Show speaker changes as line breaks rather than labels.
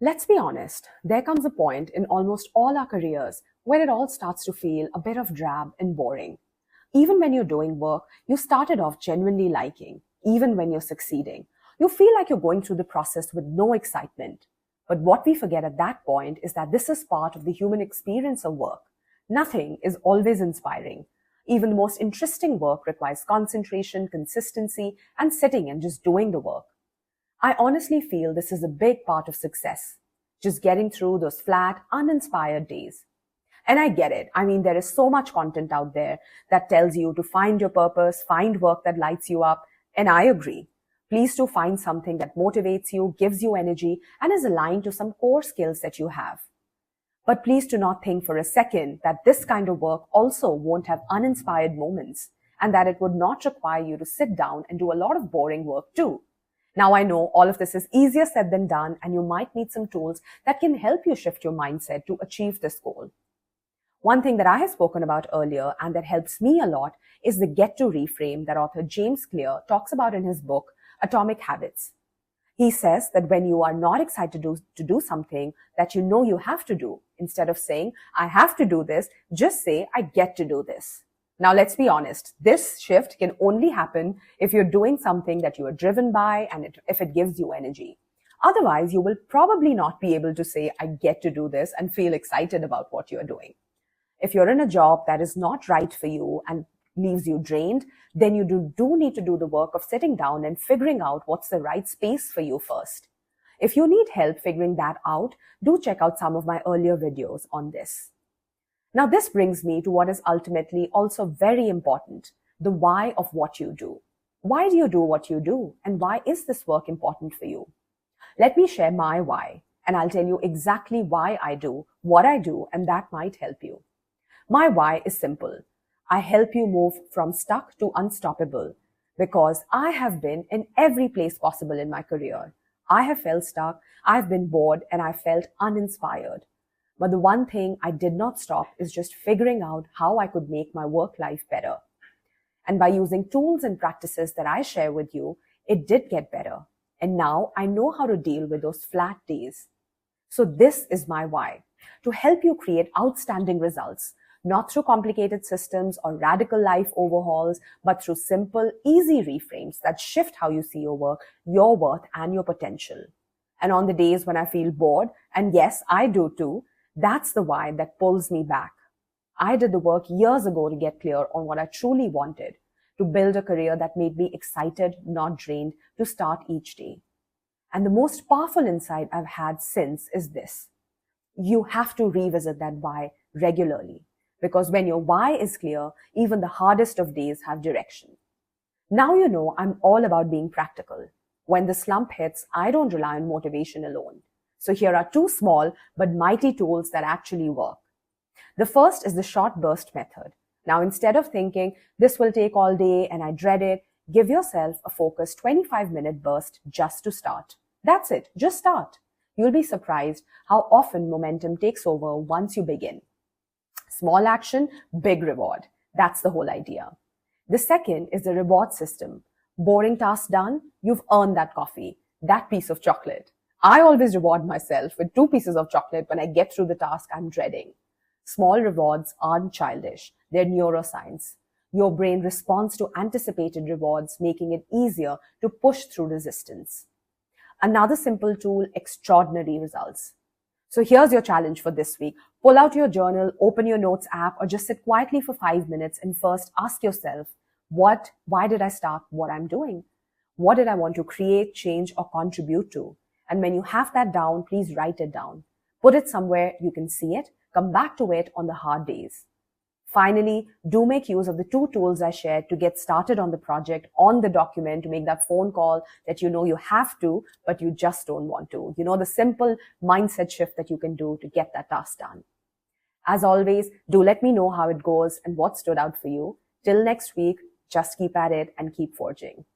Let's be honest, there comes a point in almost all our careers where it all starts to feel a bit of drab and boring. Even when you're doing work you started off genuinely liking, even when you're succeeding, you feel like you're going through the process with no excitement. But what we forget at that point is that this is part of the human experience of work. Nothing is always inspiring. Even the most interesting work requires concentration, consistency, and sitting and just doing the work. I honestly feel this is a big part of success, just getting through those flat, uninspired days. And I get it. I mean, there is so much content out there that tells you to find your purpose, find work that lights you up, and I agree. Please do find something that motivates you, gives you energy, and is aligned to some core skills that you have. But please do not think for a second that this kind of work also won't have uninspired moments, and that it would not require you to sit down and do a lot of boring work too. Now I know all of this is easier said than done, and you might need some tools that can help you shift your mindset to achieve this goal. One thing that I have spoken about earlier and that helps me a lot is the get to reframe that author James Clear talks about in his book, Atomic Habits. He says that when you are not excited to do something that you know you have to do, instead of saying, I have to do this, just say, I get to do this. Now, let's be honest. This shift can only happen if you're doing something that you are driven by and if it gives you energy. Otherwise, you will probably not be able to say, I get to do this and feel excited about what you're doing. If you're in a job that is not right for you and leaves you drained, then you do need to do the work of sitting down and figuring out what's the right space for you first. If you need help figuring that out, do check out some of my earlier videos on this. Now, this brings me to what is ultimately also very important, the why of what you do. Why do you do what you do? And why is this work important for you? Let me share my why, and I'll tell you exactly why I do what I do, and that might help you. My why is simple. I help you move from stuck to unstoppable because I have been in every place possible in my career. I have felt stuck, I've been bored, and I felt uninspired. But the one thing I did not stop is just figuring out how I could make my work life better. And by using tools and practices that I share with you, it did get better. And now I know how to deal with those flat days. So this is my why, to help you create outstanding results, not through complicated systems or radical life overhauls, but through simple, easy reframes that shift how you see your work, your worth, and your potential. And on the days when I feel bored, and yes, I do too, that's the why that pulls me back. I did the work years ago to get clear on what I truly wanted, to build a career that made me excited, not drained, to start each day. And the most powerful insight I've had since is this. You have to revisit that why regularly, because when your why is clear, even the hardest of days have direction. Now you know I'm all about being practical. When the slump hits, I don't rely on motivation alone. So here are two small but mighty tools that actually work. The first is the short burst method. Now, instead of thinking this will take all day and I dread it, give yourself a focused 25-minute burst just to start. That's it. Just start. You'll be surprised how often momentum takes over once you begin. Small action, big reward. That's the whole idea. The second is the reward system. Boring task done, you've earned that coffee, that piece of chocolate. I always reward myself with 2 pieces of chocolate when I get through the task I'm dreading. Small rewards aren't childish. They're neuroscience. Your brain responds to anticipated rewards, making it easier to push through resistance. Another simple tool, extraordinary results. So here's your challenge for this week. Pull out your journal, open your notes app, or just sit quietly for 5 minutes and first ask yourself, why did I start what I'm doing? What did I want to create, change, or contribute to? And when you have that down, please write it down. Put it somewhere you can see it. Come back to it on the hard days. Finally, do make use of the 2 tools I shared to get started on the project, on the document, to make that phone call that you know you have to, but you just don't want to. You know, the simple mindset shift that you can do to get that task done. As always, do let me know how it goes and what stood out for you. Till next week, just keep at it and keep forging.